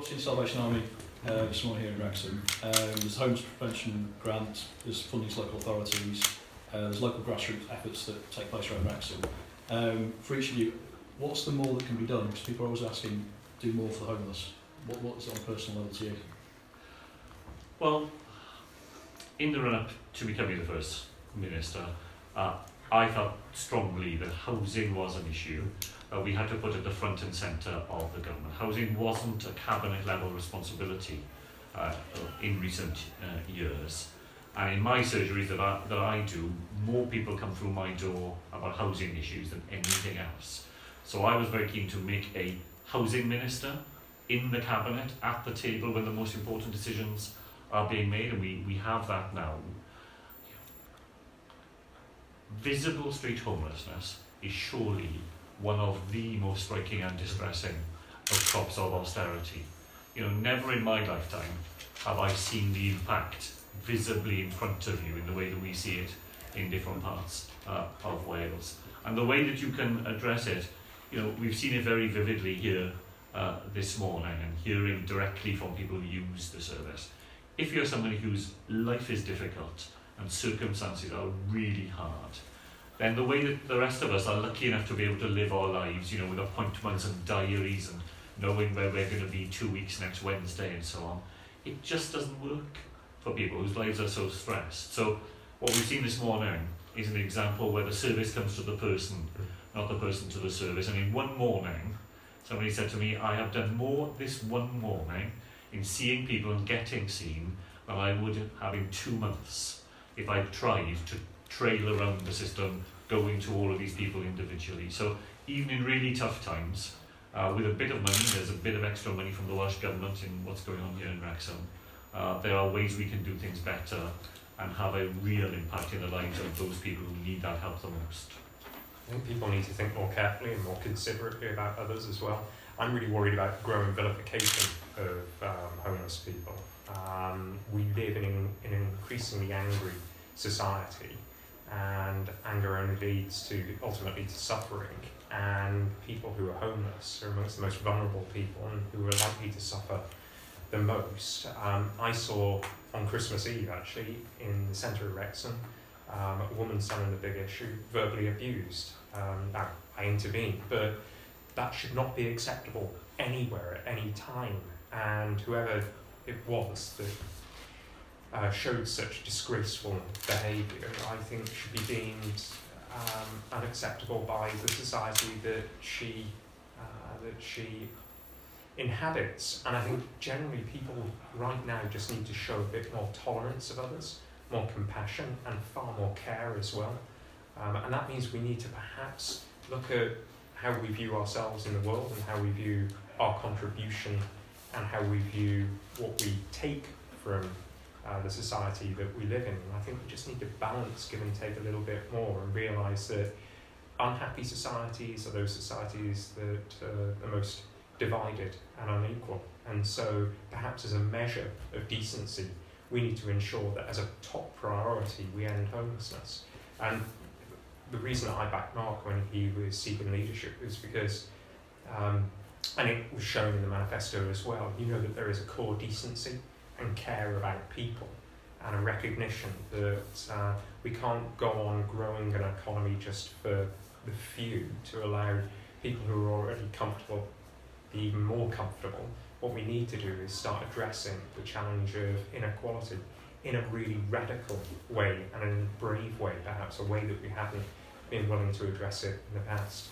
obviously the Salvation Army this morning here in Wrexham. There's a homeless prevention grant, there's funding to local authorities, there's local grassroots efforts that take place around Wrexham. For each of you, what's the more that can be done? Because people are always asking, do more for the homeless. What is it on a personal level to you? Well, in the run-up to becoming the first minister, I felt strongly that housing was an issue we had to put at the front and centre of the government. Housing wasn't a cabinet level responsibility in recent years. And in my surgeries that I do, more people come through my door about housing issues than anything else. So I was very keen to make a housing minister in the cabinet at the table when the most important decisions are being made, and we have that now. Visible street homelessness is surely one of the most striking and distressing of crops of austerity. Never in my lifetime have I seen the impact visibly in front of you in the way that we see it in different parts of Wales. And the way that you can address it, we've seen it very vividly here this morning, and hearing directly from people who use the service. If you're somebody whose life is difficult and circumstances are really hard, then the way that the rest of us are lucky enough to be able to live our lives, with appointments and diaries and knowing where we're going to be 2 weeks next Wednesday and so on, it just doesn't work for people whose lives are so stressed. So what we've seen this morning is an example where the service comes to the person, not the person to the service. And in one morning, somebody said to me, I have done more this one morning in seeing people and getting seen than I would have in 2 months if I tried to trail around the system, going to all of these people individually. So even in really tough times, with a bit of money, there's a bit of extra money from the Welsh Government in what's going on here in Wrexham, there are ways we can do things better and have a real impact in the lives of those people who need that help the most. I think people need to think more carefully and more considerately about others as well. I'm really worried about growing vilification of homeless people. We live in an increasingly angry society, and anger only leads ultimately to suffering, and people who are homeless are amongst the most vulnerable people and who are likely to suffer the most. I saw on Christmas Eve, actually, in the centre of Wrexham, a woman selling the big issue, verbally abused. Now, I intervened, but that should not be acceptable anywhere at any time, and whoever it was that showed such disgraceful behaviour, I think should be deemed unacceptable by the society that she inhabits. And I think generally people right now just need to show a bit more tolerance of others, more compassion, and far more care as well. And that means we need to perhaps look at how we view ourselves in the world and how we view our contribution and how we view what we take from the society that we live in. And I think we just need to balance, give and take a little bit more, and realise that unhappy societies are those societies that are the most divided and unequal. And so perhaps as a measure of decency, we need to ensure that as a top priority we end homelessness. And the reason that I backed Mark when he was seeking leadership is because, and it was shown in the manifesto as well, that there is a core decency and care about people, and a recognition that we can't go on growing an economy just for the few to allow people who are already comfortable be even more comfortable. What we need to do is start addressing the challenge of inequality in a really radical way and in a brave way, perhaps a way that we haven't been willing to address it in the past.